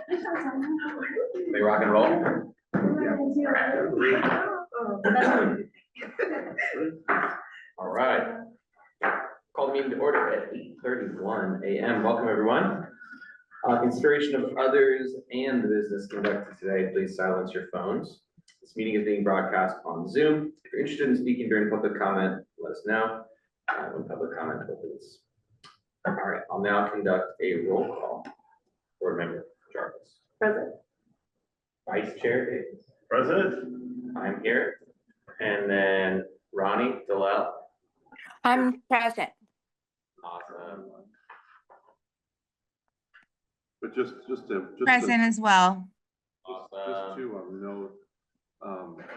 They rock and roll. All right. Call the meeting to order at 8:31 a.m. Welcome, everyone. Consideration of others and the business conducted today. Please silence your phones. This meeting is being broadcast on Zoom. If you're interested in speaking during public comment, let us know when public comment opens. All right, I'll now conduct a roll call. Board member Jarvis. Present. Vice Chair Davis. President. I'm here. And then Ronnie Dillell. I'm present. Awesome. But just Present as well. Awesome. to note,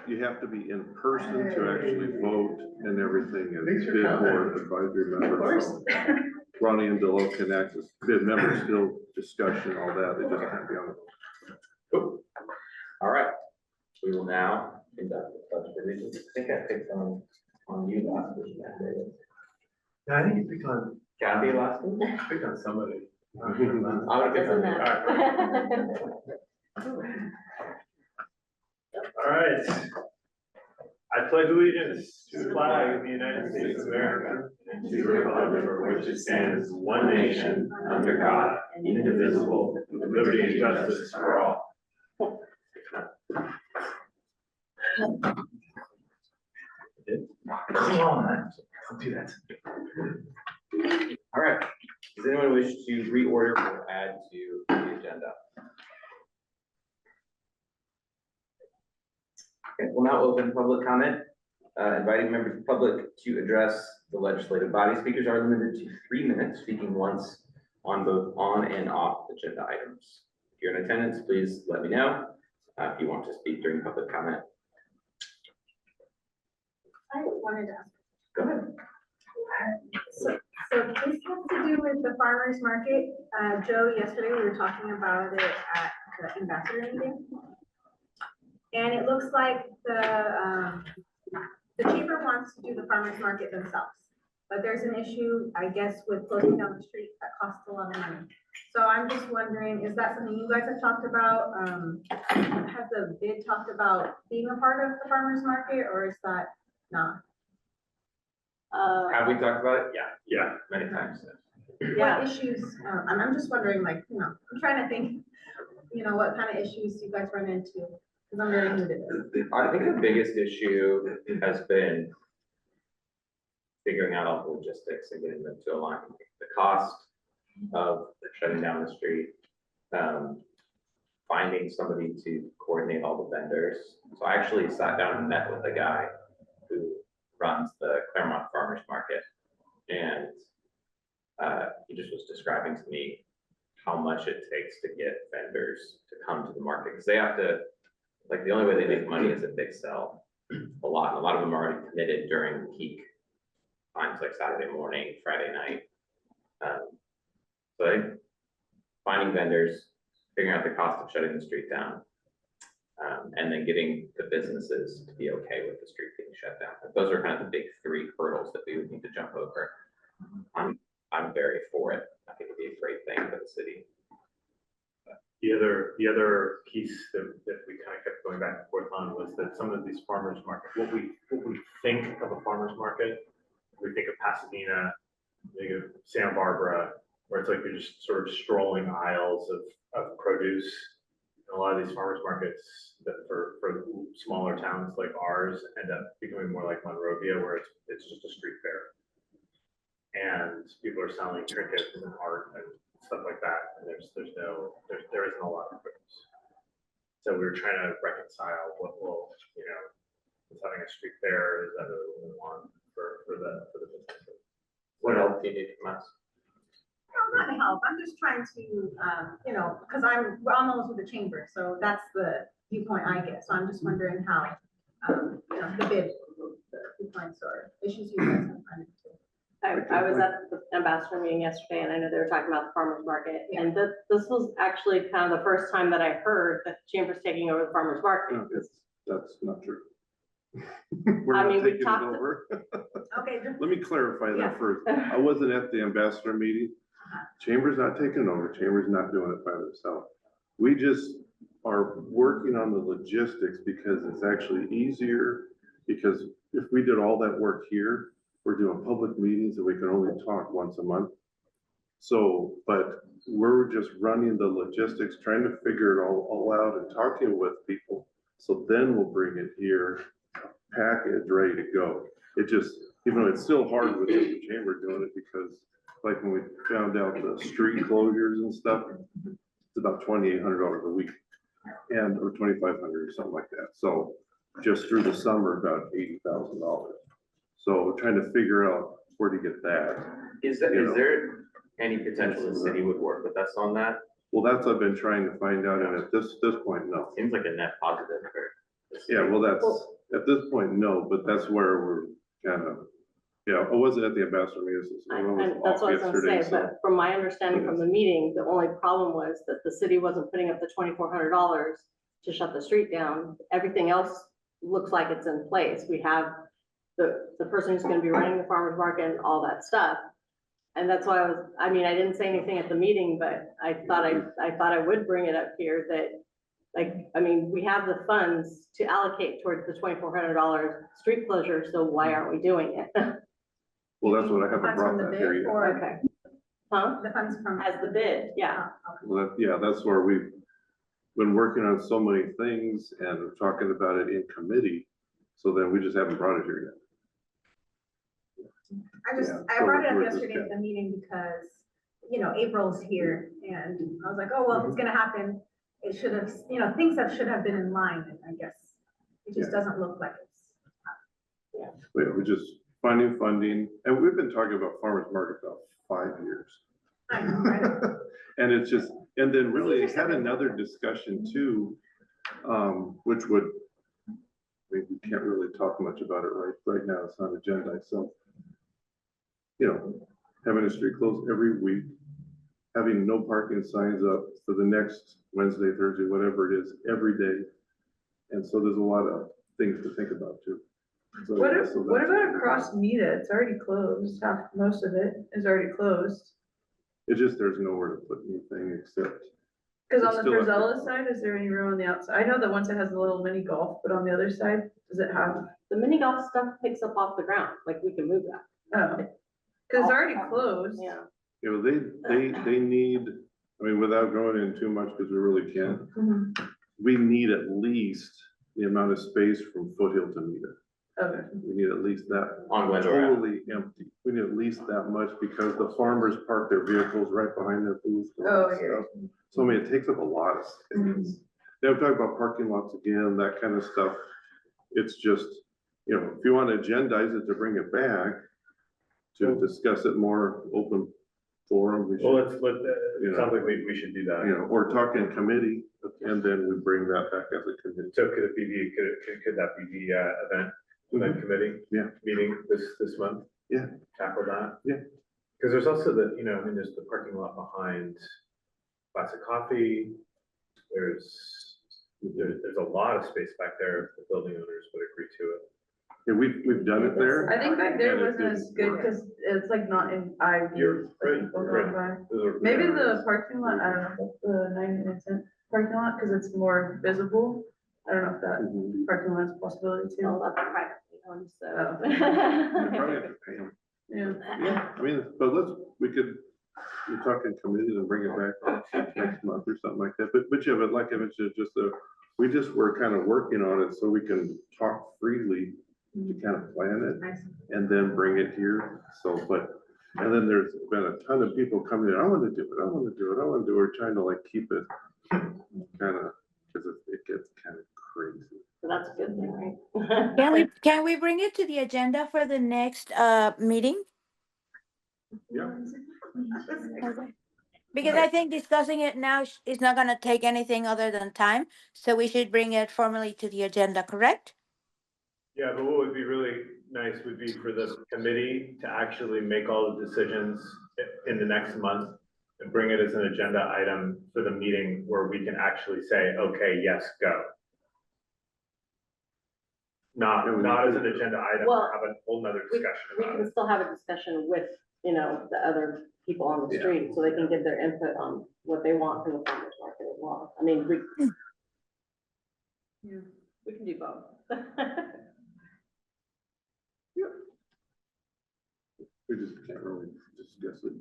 you have to be in person to actually vote and everything, and bid board advisory members. So Ronnie and Dillo can act as bid members, still discussion, all that, they just can't be on the. Cool. All right, we will now conduct the pledge of allegiance. I think I picked on you last week, David. Yeah, I think you picked on, Kathy last week? picked on somebody. I would pick on All right. I pledge allegiance to the flag of the United States of America and to the republic for which it stands, one nation, under God, indivisible, with liberty and justice for all. Come on, don't do that. All right, does anyone wish to reorder or add to the agenda? Okay, we'll now open public comment. Inviting members of the public to address the legislative body. Speakers are limited to 3 minutes, speaking once on both on and off agenda items. If you're in attendance, please let me know if you want to speak during public comment. I wanted to ask. Go ahead. So this has to do with the farmer's market. Joe, yesterday we were talking about it at the ambassador meeting. And it looks like the chamber wants to do the farmer's market themselves. But there's an issue, I guess, with closing down the street that costs a lot of money. So I'm just wondering, is that something you guys have talked about? Has the bid talked about being a part of the farmer's market, or is that not? Have we talked about it? Yeah. Many times. What issues, I'm just wondering, like, I'm trying to think, what kind of issues you guys run into, because I'm very new to this. I think the biggest issue has been figuring out all the logistics and getting them to align. The cost of shutting down the street, finding somebody to coordinate all the vendors. So I actually sat down and met with a guy who runs the Claremont Farmers Market, and he just was describing to me how much it takes to get vendors to come to the market, because they have to, like, the only way they make money is if they sell a lot. And a lot of them are already committed during peak times, like Saturday morning, Friday night. So I think finding vendors, figuring out the cost of shutting the street down, and then getting the businesses to be okay with the street being shut down. Those are kind of the big 3 hurdles that we would need to jump over. I'm very for it. I think it'd be a great thing for the city. The other piece that we kind of kept going back and forth on was that some of these farmers market, what we think of a farmers market, we think of Pasadena, we think of Santa Barbara, where it's like you're just sort of strolling aisles of produce. And a lot of these farmers markets that for smaller towns like ours end up becoming more like Monrovia, where it's just a street fair. And people are selling trinkets and art and stuff like that, and there isn't a lot of produce. So we were trying to reconcile what will, is having a street fair, is that really what we want for the businesses? What else do you need from us? No, not help, I'm just trying to, because I'm almost with the chamber, so that's the viewpoint I get. So I'm just wondering how, the bid, the viewpoints or issues you guys have run into. I was at the ambassador meeting yesterday, and I know they were talking about the farmer's market. Yeah. And this was actually kind of the first time that I heard that the chamber's taking over the farmer's market. No, that's not true. I mean, we taking talked. it over. Okay. Let me clarify Yeah. that first. I wasn't at the ambassador meeting. Chamber's not taking over. Chamber's not doing it by themselves. We just are working on the logistics because it's actually easier. Because if we did all that work here, we're doing public meetings and we can only talk once a month. So, but we're just running the logistics, trying to figure it all out and talking with people. So then we'll bring it here, package, ready to go. It just, even though it's still hard with just the chamber doing it, because like when we found out the street closures and stuff, it's about $2,800 a week, and or 2,500 or something like that. So just through the summer, about $80,000. So trying to figure out where to get that. Is there any potential the city would work with us on that? Well, that's what I've been trying to find out, and at this point, no. Seems like a net positive for the city. Yeah, well, that's, at this point, no, but that's where we're kind of, yeah, I wasn't at the ambassador meeting. So I was And that's what I was off gonna say, yesterday, so- but from my understanding from the meeting, the only problem was that the city wasn't putting up the $2,400 to shut the street down. Everything else looks like it's in place. We have the person who's gonna be running the farmer's market and all that stuff. And that's why I didn't say anything at the meeting, but I thought I would bring it up here that, we have the funds to allocate towards the $2,400 street closure, so why aren't we doing it? Well, that's what I haven't Funds from brought the that here bid yet. or Okay. Huh? the funds from. As the bid, yeah. Well, yeah, that's where we've been working on so many things and we're talking about it in committee. So then we just haven't brought it here yet. I Yeah, brought it so up we're yesterday just- at the meeting because, April's here and I was like, oh, well, if it's gonna happen, it should have, things that should have been in line, and I guess it just doesn't look like it's. We're just finding funding, and we've been talking about farmers market about 5 years. I know, right? And it's just, and then really had another discussion too, which would, we can't really talk much about it right now, it's not agenda, so. Having a street closed every week, having no parking signs up for the next Wednesday, Thursday, whatever it is, every day. And so there's a lot of things to think about too. So, What yeah, if, so what that's- about across Nita? It's already closed. Most of it is already closed. It's just, there's nowhere to put anything except, Cause It's on the still up there. Frizella side, is there any room on the outside? I know that one side has a little mini golf, but on the other side, does it have? The mini golf stuff picks up off the ground, like we can move that. Oh, cause it's already closed. Yeah. they need, without going in too much, because we really can't, Mhm. we need at least the amount of space from Foothill to Nita. Okay. We need at least that. On Glendora. Totally empty. We need at least that much because the farmers park their vehicles right behind their booths. and all that Oh, yeah. stuff. So it takes up a lot of space. They'll talk about parking lots again, that kind of stuff. It's just, if you want to agendize it to bring it back, to discuss it more open forum, we Well, should, it sounds like we should do that. or talk in committee, and then we bring that back as a committee. So could it be, could that be the event committee? Yeah. Meeting this month? Yeah. Tackle that? Yeah. Because there's also there's the parking lot behind Classic Coffee. There's a lot of space back there if the building owners would agree to it. Yeah, we've done it there. I think back there And it wasn't as didn't good work. because it's like not in eye You're view. for right, people you're going right. by. Those are- Maybe the parking lot, I don't know, the 99-cent parking lot, cause it's more visible. I don't know if that Mhm. parking lot is a possibility too. Well, that's a private one, so. You probably have to pay 'em. Yeah. Yeah, but we talk in committee and bring it back next month or something like that, but yeah, but like I mentioned, we just were kind of working on it so we can talk freely to kind of plan it and then bring it here, and then there's been a ton of people coming in, I want to do it, we're trying to keep it kind of, because it gets kind of crazy. So that's a good thing, right? Can we bring it to the agenda for the next meeting? Yeah. Because I think discussing it now is not gonna take anything other than time, so we should bring it formally to the agenda, correct? Yeah, but what would be really nice would be for the committee to actually make all the decisions in the next month and bring it as an agenda item for the meeting where we can actually say, okay, yes, go. Not as an agenda item, Well, have a whole nother discussion We about can it. still have a discussion with, the other people on the Yeah. street, so they can give their input on what they want from the farmer's market as well. I mean, Yeah. we can do both. We just can't really discuss it.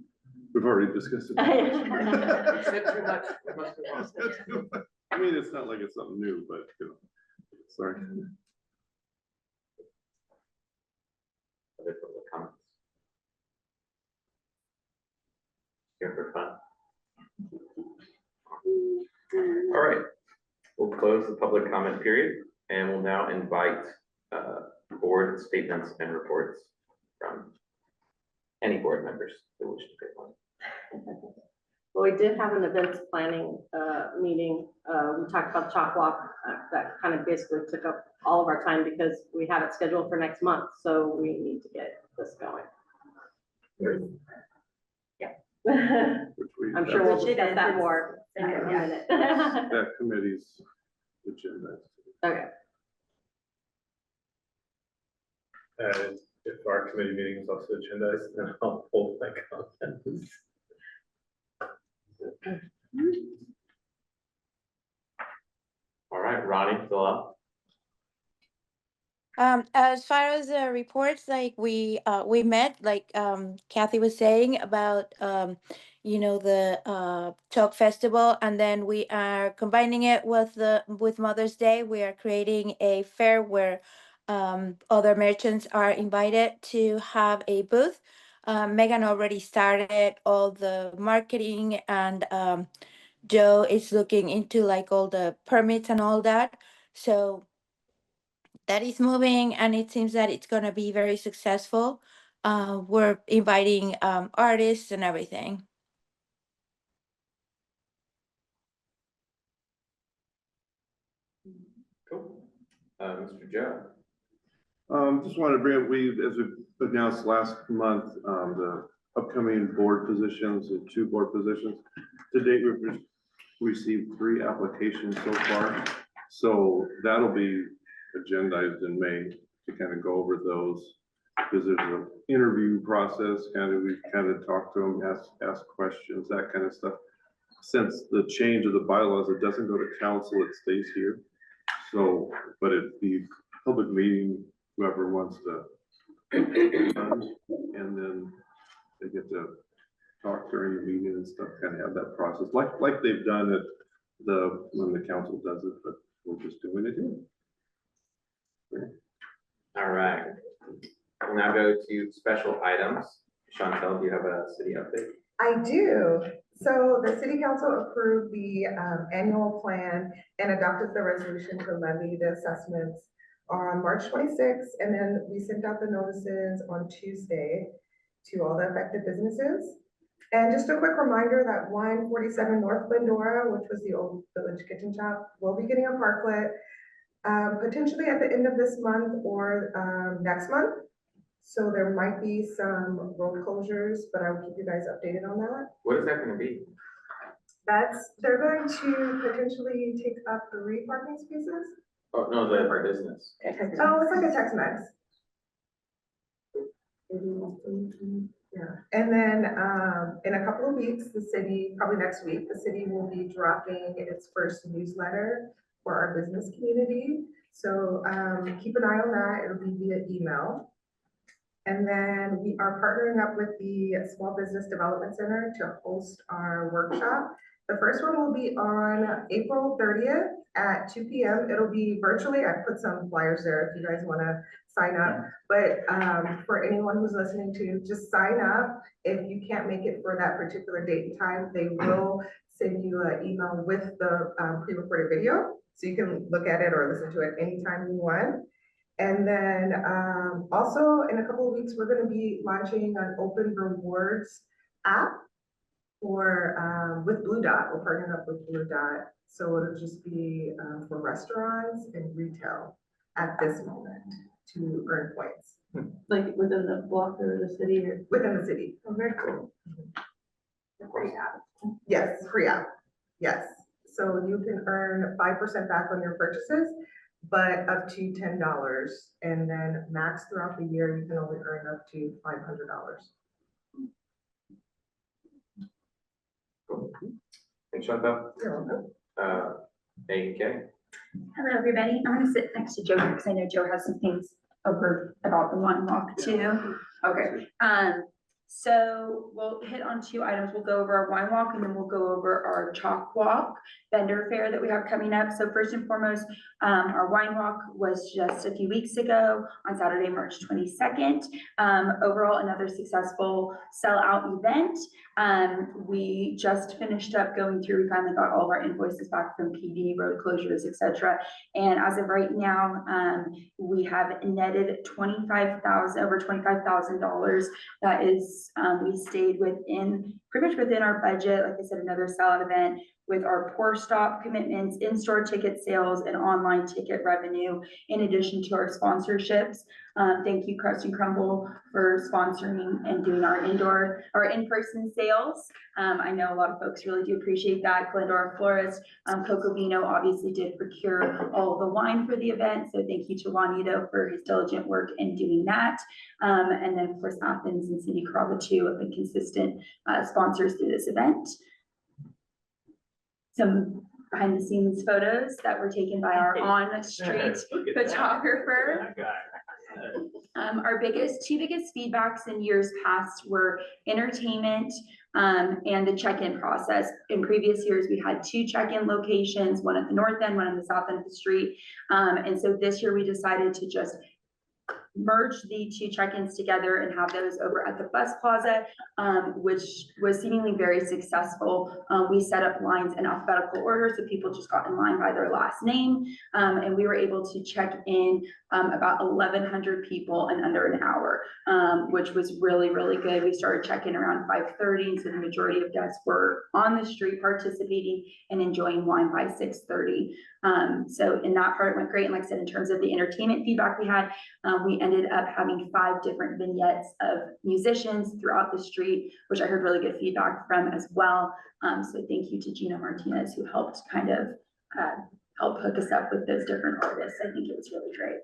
We've already discussed it. Said too much. We must move on. I mean, it's not like it's something new, but, you know, sorry. Other public comments? Here for fun. All right, we'll close the public comment period and we'll now invite board statements and reports from any board members that wish to take one. Well, we did have an events planning meeting. We talked about Chalk Walk. That kind of basically took up all of our time because we have it scheduled for next month. So we need to get this going. Yeah. Which we, I'm sure we'll Which discuss it that is. more in a Yeah. minute. that committee's agenda. Okay. If our committee meeting is also agendized, then I'll pull my comments. All right, Ronnie, still up? As far as the reports, like we met, like Kathy was saying about the Chalk Festival, and then we are combining it with Mother's Day. We are creating a fair where other merchants are invited to have a booth. Megan already started all the marketing, and Joe is looking into like all the permits and all that. So that is moving, and it seems that it's going to be very successful. We're inviting artists and everything. Cool. Mr. Joe? Just wanted to bring up, as we announced last month, the upcoming board positions, the 2 board positions. To date, we've received 3 applications so far. So that'll be agendized in May to kind of go over those. Because there's an interview process, we kind of talk to them, ask questions, that kind of stuff. Since the change of the bylaws, it doesn't go to council, it stays here. So, but at the public meeting, whoever wants to, and then they get to talk during the meeting and stuff, kind of have that process, like they've done it when the council does it, but we're just doing it here. All right. We'll now go to special items. Chantel, do you have a city update? I do. So the city council approved the annual plan and adopted the resolution to levy the assessments on March 26th. And then we sent out the notices on Tuesday to all the affected businesses. And just a quick reminder that 147 North Glendora, which was the old Village Kitchen Shop, will be getting a parklet potentially at the end of this month or next month. So there might be some road closures, but I will keep you guys updated on that. What is that going to be? They're going to potentially take up 3 parking spaces. Oh, no, the business. Oh, it's like a Tex-Mex. Yeah, and then in a couple of weeks, the city, probably next week, the city will be dropping its first newsletter for our business community. So keep an eye on that. It'll be via email. And then we are partnering up with the Small Business Development Center to host our workshop. The first one will be on April 30th at 2 p.m. It'll be virtually. I put some flyers there if you guys want to sign up. But for anyone who's listening to, just sign up. If you can't make it for that particular date and time, they will send you an email with the pre-recorded video. So you can look at it or listen to it anytime you want. And then also in a couple of weeks, we're going to be launching an open rewards app for with Blue Dot. We're partnering up with Blue Dot. So it'll just be for restaurants and retail at this moment to earn points. Like within the block or the city or? Within the city. Oh, very cool. Free app. Yes, free app. Yes. So you can earn 5% back on your purchases, but up to $10. And then max throughout the year, you can only earn up to $500. Cool. Thanks, Chantel. You're welcome. Hey, Kay. Hello, everybody. I'm gonna sit next to Joe because I know Joe has some things over about the one walk too. Okay, so we'll hit on 2 items. We'll go over our wine walk and then we'll go over our chalk walk vendor fair that we have coming up. So first and foremost, our wine walk was just a few weeks ago on Saturday, March 22nd. Overall, another successful sellout event. We just finished up going through, we finally got all of our invoices back from PD, road closures, etc. And as of right now, we have netted over $25,000. That is, we stayed pretty much within our budget. Like I said, another sellout event with our Pour Stop commitments, in-store ticket sales, and online ticket revenue, in addition to our sponsorships. Thank you, Crust and Crumble, for sponsoring and doing our in-person sales. I know a lot of folks really do appreciate that. Glendora Florist, Coco Vino obviously did procure all of the wine for the event. So thank you to Juanito for his diligent work in doing that. And then of course, Athens and Cindy Carava too have been consistent sponsors through this event. Some behind the scenes photos that were taken by our on-street photographer. Our two biggest feedbacks in years past were entertainment and the check-in process. In previous years, we had 2 check-in locations, one at the north end, one on the south end of the street. And so this year we decided to just merge the 2 check-ins together and have those over at the bus plaza, which was seemingly very successful. We set up lines in alphabetical order, so people just got in line by their last name, and we were able to check in about 1,100 people in under an hour, which was really, really good. We started checking around 5:30, and so the majority of guests were on the street participating and enjoying wine by 6:30. So in that part, it went great. And like I said, in terms of the entertainment feedback we had, we ended up having 5 different vignettes of musicians throughout the street, which I heard really good feedback from as well. So thank you to Gina Martinez, who helped kind of help hook us up with those different artists. I think it was really great.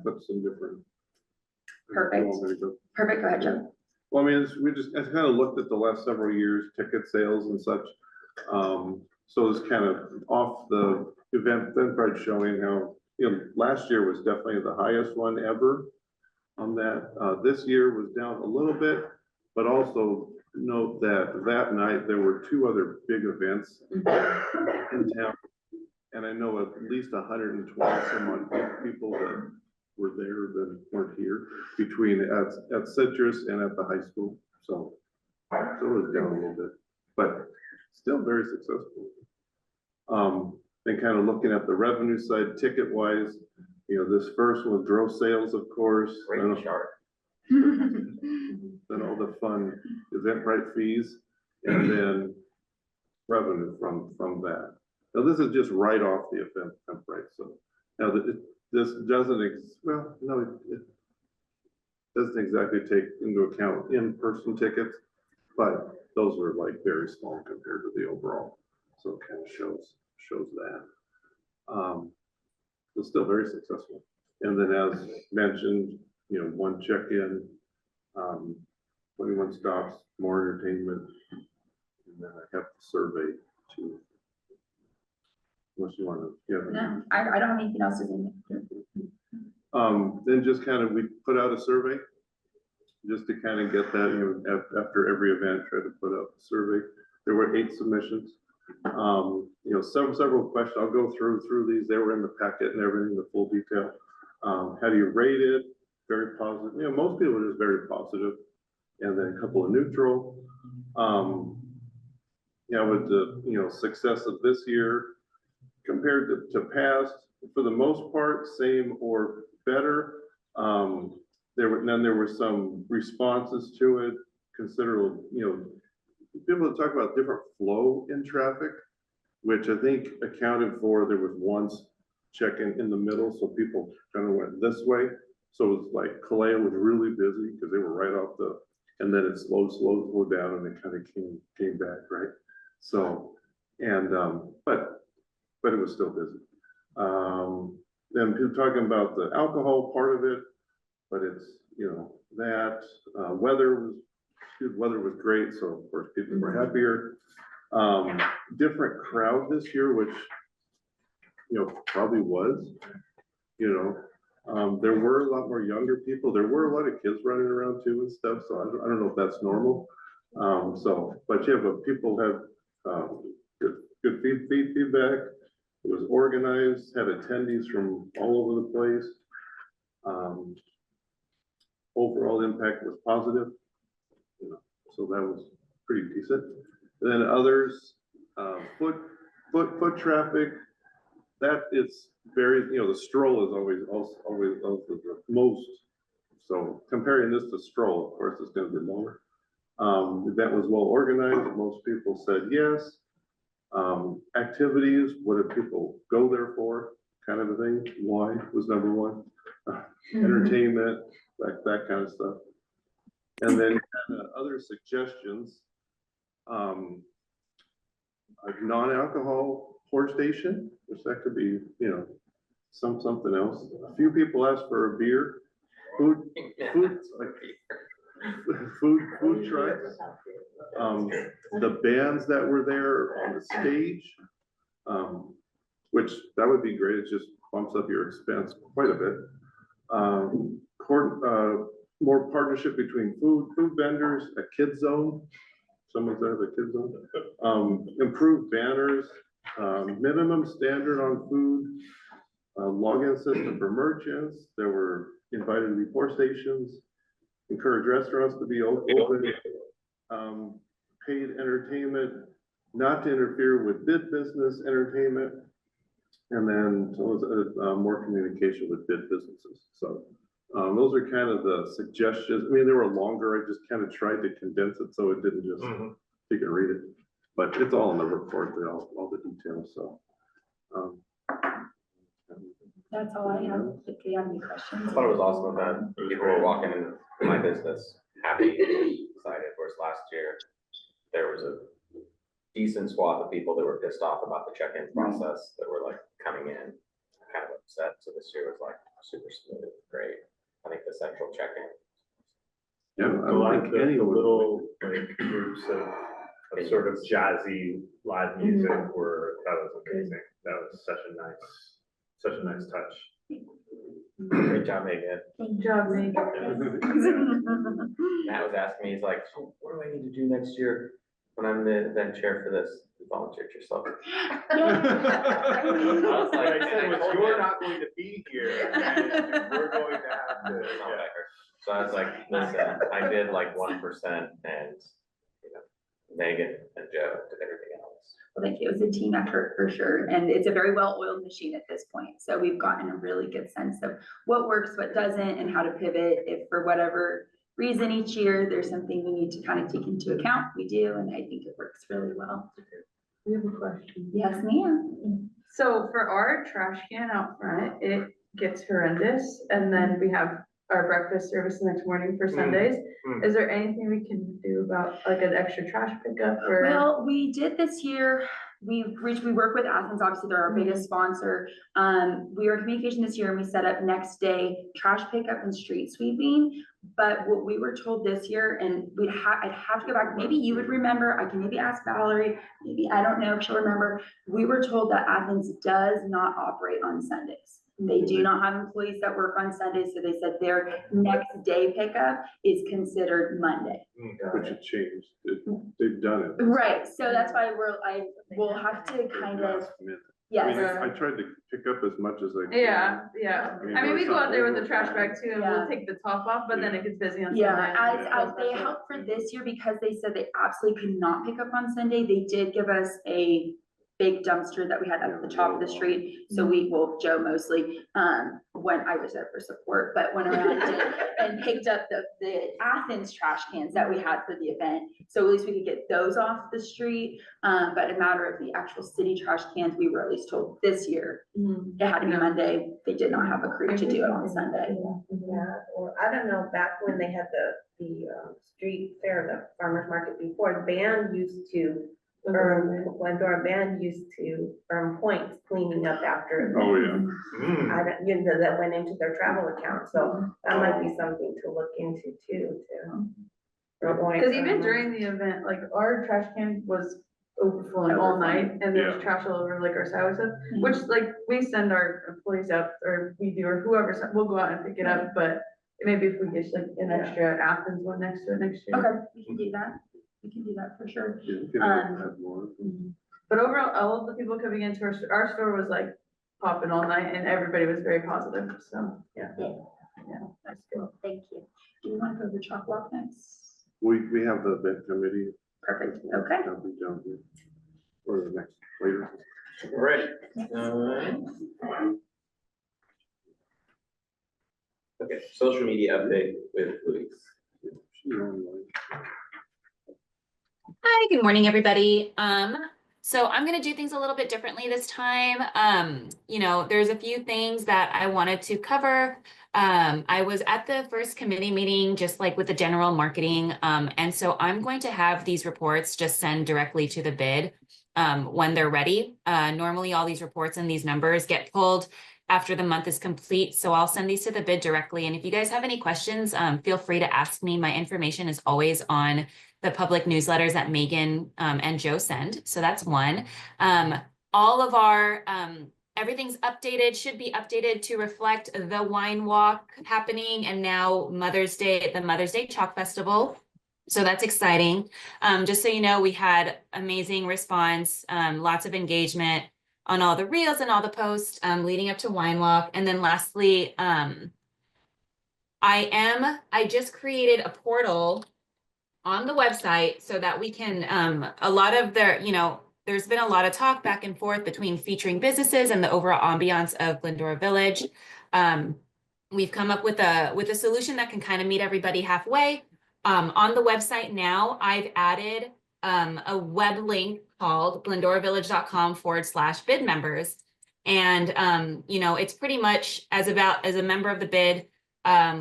Put some different. Perfect. Perfect. Go ahead, Joe. Well, I mean, I kind of looked at the last several years, ticket sales and such. So it's kind of off the Eventbrite showing how, last year was definitely the highest one ever on that. This year was down a little bit, but also note that night there were 2 other big events in town. And I know at least 120 some odd people that were there that weren't here between at Citrus and at the high school. So it was down a little bit, but still very successful. And kind of looking at the revenue side, ticket wise, this first was gross sales, of course. Great chart. Then all the fun Eventbrite fees, and then revenue from that. Now this is just right off the Eventbrite. So now this doesn't it doesn't exactly take into account in-person tickets, but those are like very small compared to the overall. So it kind of shows that. It's still very successful. And then as mentioned, 1 check-in, 21 stops, more entertainment, and then I have the survey too. Unless you want to, No, I don't have anything else to say. Then just kind of, we put out a survey just to kind of get that, after every event, try to put out the survey. There were 8 submissions. Several questions. I'll go through these. They were in the packet and everything, the full detail. How do you rate it? Very positive. Most people are just very positive, and then a couple of neutral. With the success of this year compared to past, for the most part, same or better. There were some responses to it, considerable. People talk about different flow in traffic, which I think accounted for, there was once check-in in the middle, so people kind of went this way. So it was like Kalea was really busy because they were right off and then it slowed down and it kind of came back, right? So, and, but it was still busy. Then people talking about the alcohol part of it, but it's, that weather was great. So of course people were happier. Different crowd this year, which, probably was, there were a lot more younger people. There were a lot of kids running around too and stuff, so I don't know if that's normal. But people have, good feedback. It was organized, had attendees from all over the place. Overall impact was positive, so that was pretty decent. And then others, foot traffic, that is very, the stroll is always the most. So comparing this to stroll, of course, it's gonna be lower. The event was well organized. Most people said yes. Activities, what do people go there for, kind of a thing. Why was number one. Entertainment, that kind of stuff. And then other suggestions. A non-alcohol horse station, which that could be, something else. A few people asked for a beer, food trucks. The bands that were there on the stage, which that would be great. It just bumps up your expense quite a bit. More partnership between food vendors, a kid zone. Someone's there, the kid zone. Improved banners, minimum standard on food, login system for merchants. There were invited to be stations, encourage restaurants to be open, paid entertainment, not to interfere with bid business entertainment, and then more communication with bid businesses. So those are kind of the suggestions. I mean, they were longer. I just kind of tried to condense it so it didn't just, you can read it, but it's all in the report, all the details. So That's all I have. If you have any questions. I thought it was awesome that people were walking in my business happy, excited, whereas last year there was a decent swath of people that were pissed off about the check-in process that were like coming in kind of upset. So this year was like super smooth, great. I think the central check-in. yeah, I I like don't think the anyone. little groups of sort of jazzy live music that was amazing. That was such a nice touch. Great job, Megan. Good job, Megan. Matt was asking me, he's like, so what do I need to do next year when I'm the event chair for this? You volunteered yourself. I was like, I said, and I told you're him- not going to be here. And we're going to have to. It's not what I heard. So I was like, listen, I did like 1% and, Megan and Joe did everything else. Well, thank you. It was a team effort for sure. And it's a very well-oiled machine at this point. So we've gotten a really good sense of what works, what doesn't, and how to pivot if for whatever reason each year there's something we need to kind of take into account. We do, and I think it works really well. We have a question. Yes, ma'am. So for our trash can out front, it gets horrendous, and then we have our breakfast service the next morning for Sundays. Is there anything we can do about like an extra trash pickup or? Well, we did this year. We work with Athens, obviously they're our biggest sponsor. We were in communication this year and we set up next day trash pickup and street sweeping. But what we were told this year, and I'd have to go back, maybe you would remember, I can maybe ask Valerie, maybe, I don't know if she'll remember. We were told that Athens does not operate on Sundays. They do not have employees that work on Sundays, so they said their next day pickup is considered Monday. Which had changed. They've done it. Right, so that's why we'll have to kind of, Last minute. I yes. mean, I tried to pick up as much as I could. Yeah. I mean, we go out there with the trash bag. bag too, and Yeah. we'll take the top off, but then it gets busy on Sunday. Yeah, as they helped for this year, because they said they absolutely could not pick up on Sunday, they did give us a big dumpster that we had at the top of the street. So Joe mostly, when I was there for support, but went around and picked up the Athens trash cans that we had for the event. So at least we could get those off the street. But a matter of the actual city trash cans, we were at least told this year, it had to be Monday. They did not have a crew to do it on Sunday. Yeah, or I don't know, back when they had the street fair, the farmer's market before, the band used to Glendora band used to earn points cleaning up after. Oh, yeah. I don't, that went into their travel account, so that might be something to look into too. Because even during the event, like our trash can was overflowing all night and there's Yeah. trash all over like our sidewalks, stuff, which like we send our employees out or we do, or whoever, we'll go out and pick it up, but maybe if we get like an extra Athens one next to it next year. Okay, we can do that. We can do that for sure. Yeah, you can have more. But overall, all of the people coming into our store was like popping all night and everybody was very positive, so, yeah. Yeah, that's good. Thank you. Do you want to go to chalk walk next? We have the event committee. Perfect, okay. That'll be down here. Or the next, later. All right. Okay, social media update with Louise. Hi, good morning, everybody. So I'm gonna do things a little bit differently this time. You know, there's a few things that I wanted to cover. I was at the first committee meeting, just like with the general marketing. And so I'm going to have these reports just send directly to the bid when they're ready. Normally all these reports and these numbers get pulled after the month is complete. So I'll send these to the bid directly. And if you guys have any questions, feel free to ask me. My information is always on the public newsletters that Megan and Joe send. So that's one. All of our, everything's updated, should be updated to reflect the wine walk happening and now Mother's Day, the Mother's Day Chalk Festival. So that's exciting. Just so you know, we had amazing response, lots of engagement on all the reels and all the posts leading up to wine walk. And then lastly, I just created a portal on the website so that we can, a lot of their, you know, there's been a lot of talk back and forth between featuring businesses and the overall ambiance of Glendora Village. We've come up with a solution that can kind of meet everybody halfway. On the website now, I've added a web link called glendoravillage.com/bid members. And, you know, it's pretty much as a member of the bid,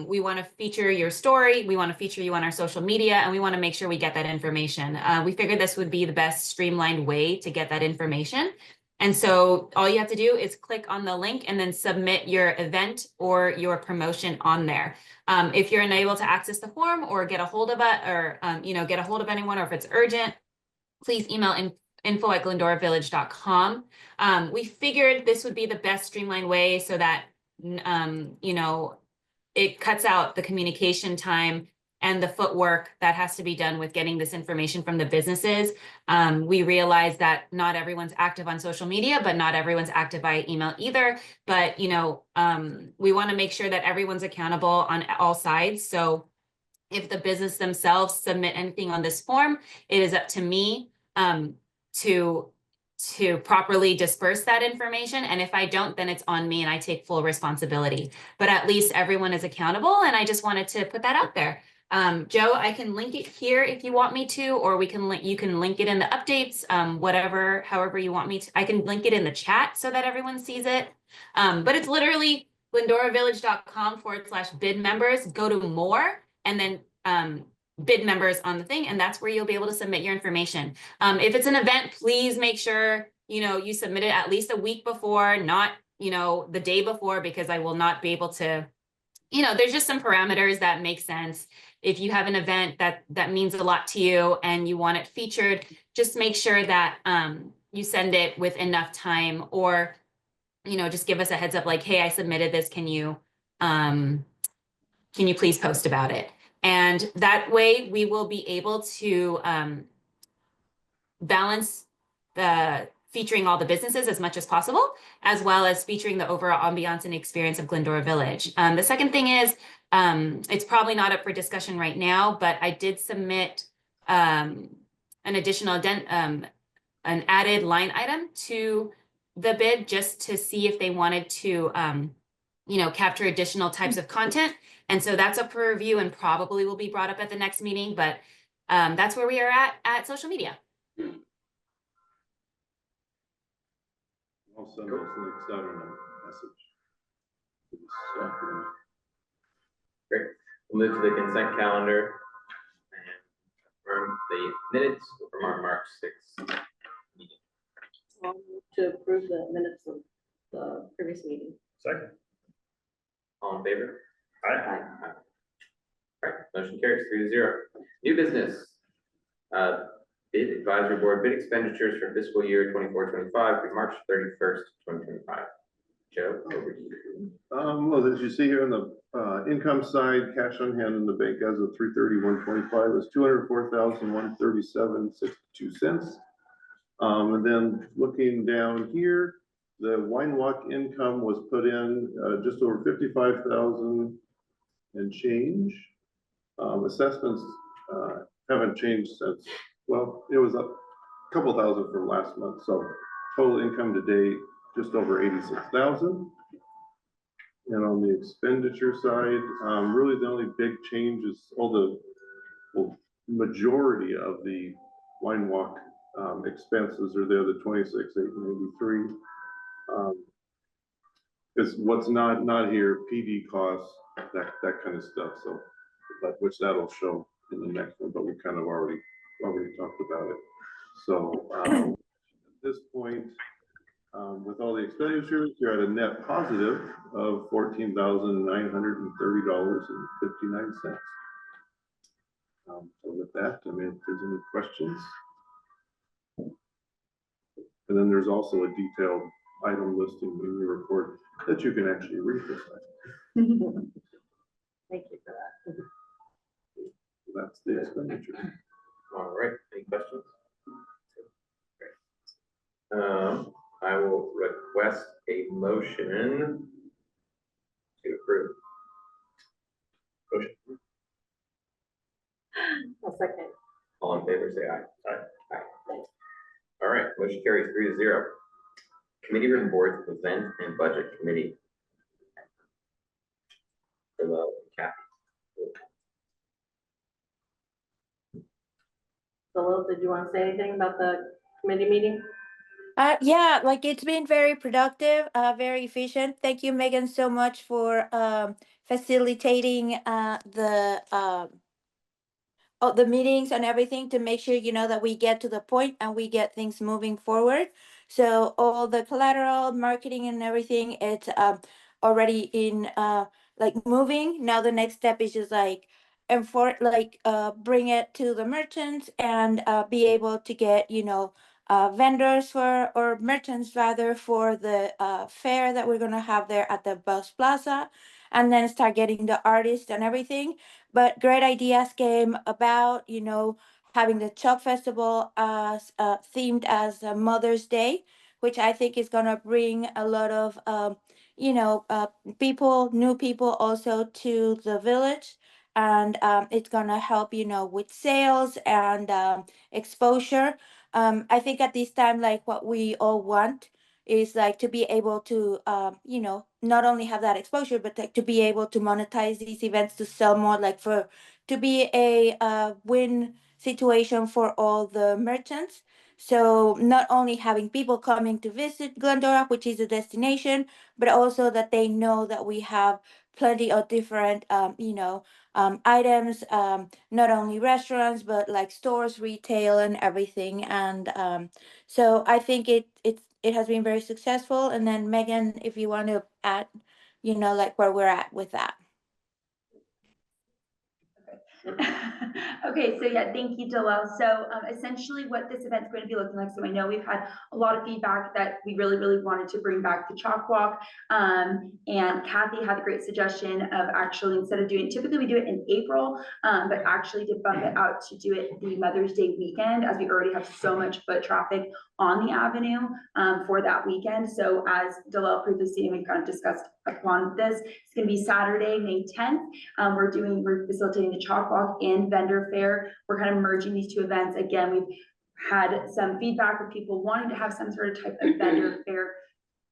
we want to feature your story. We want to feature you on our social media, and we want to make sure we get that information. We figured this would be the best streamlined way to get that information. And so all you have to do is click on the link and then submit your event or your promotion on there. If you're unable to access the form or get a hold of it, or you know, get a hold of anyone, or if it's urgent, please email info@glendoravillage.com. We figured this would be the best streamlined way so that you know, it cuts out the communication time and the footwork that has to be done with getting this information from the businesses. We realize that not everyone's active on social media, but not everyone's active by email either. But, you know, we want to make sure that everyone's accountable on all sides. So if the business themselves submit anything on this form, it is up to me to properly disperse that information. And if I don't, then it's on me and I take full responsibility. But at least everyone is accountable. And I just wanted to put that out there. Joe, I can link it here if you want me to, or we can you can link it in the updates, however you want me to. I can link it in the chat so that everyone sees it. But it's literally glendoravillage.com/bid members. Go to more and then bid members on the thing, and that's where you'll be able to submit your information. If it's an event, please make sure, you know, you submit it at least a week before, not, you know, the day before, because I will not be able to, you know, there's just some parameters that make sense. If you have an event that means a lot to you and you want it featured, just make sure that you send it with enough time, or, you know, just give us a heads up like, hey, I submitted this, can you please post about it? And that way we will be able to balance the featuring all the businesses as much as possible, as well as featuring the overall ambiance and experience of Glendora Village. The second thing is, it's probably not up for discussion right now, but I did submit an additional, an added line item to the bid just to see if they wanted to, you know, capture additional types of content. And so that's up for review and probably will be brought up at the next meeting, but that's where we are at social media. I'll send those links out in a message. Great. We'll move to the consent calendar and confirm the minutes from our March 6th meeting. To approve the minutes of the previous meeting. Second. All in favor? Aye. All right, motion carries 3-0. New business. Bid Advisory Board, bid expenditures for fiscal year 24-25 through March 31st, 2025. Joe, over to you. Well, as you see here on the income side, cash on hand in the bank as of 3/30/125 was 204,137.62. And then looking down here, the wine walk income was put in just over 55,000 and change. Assessments haven't changed since, well, it was up a couple thousand from last month. So total income to date, just over 86,000. And on the expenditure side, really the only big change is majority of the wine walk expenses are there, the 26,893. Because what's not here, PD costs, that kind of stuff. So, which that'll show in the next one, but we kind of already talked about it. So at this point, with all the expenditures, you're at a net positive of $14,930.59. So with that, I mean, if there's any questions. And then there's also a detailed item listing in your report that you can actually read this time. Thank you for that. That's the expenditure. All right, any questions? Great. I will request a motion to approve. Motion. A second. All in favor, say aye. Aye. All right, motion carries 3-0. Committee reports, event and budget committee. Hello, Kathy. So, did you want to say anything about the committee meeting? Yeah, like it's been very productive, very efficient. Thank you, Megan, so much for facilitating the meetings and everything to make sure that we get to the point and we get things moving forward. So all the collateral, marketing, and everything, it's already in like moving. Now the next step is just like bring it to the merchants and be able to get vendors or merchants rather for the fair that we're gonna have there at the Bus Plaza, and then start getting the artists and everything. But great ideas came about, having the Chalk Festival as themed as Mother's Day, which I think is gonna bring a lot of new people also to the village, and it's gonna help with sales and exposure. I think at this time, like what we all want is like to be able to, not only have that exposure, but like to be able to monetize these events to sell more, like to be a win situation for all the merchants. So not only having people coming to visit Glendora, which is a destination, but also that they know that we have plenty of different, items, not only restaurants, but like stores, retail, and everything. And so I think it has been very successful. And then Megan, if you want to add, like where we're at with that. Okay, so yeah, thank you, Delel. So essentially what this event's going to be looking like, so I know we've had a lot of feedback that we really, really wanted to bring back the chalk walk. And Kathy had a great suggestion of actually, instead of typically we do it in April, but actually to bump it out to do it the Mother's Day weekend, as we already have so much foot traffic on the avenue for that weekend. So as Delel previously, and we kind of discussed upon this, it's going to be Saturday, May 10th. We're facilitating the chalk walk and vendor fair. We're kind of merging these two events. Again, we've had some feedback of people wanting to have some sort of type of vendor fair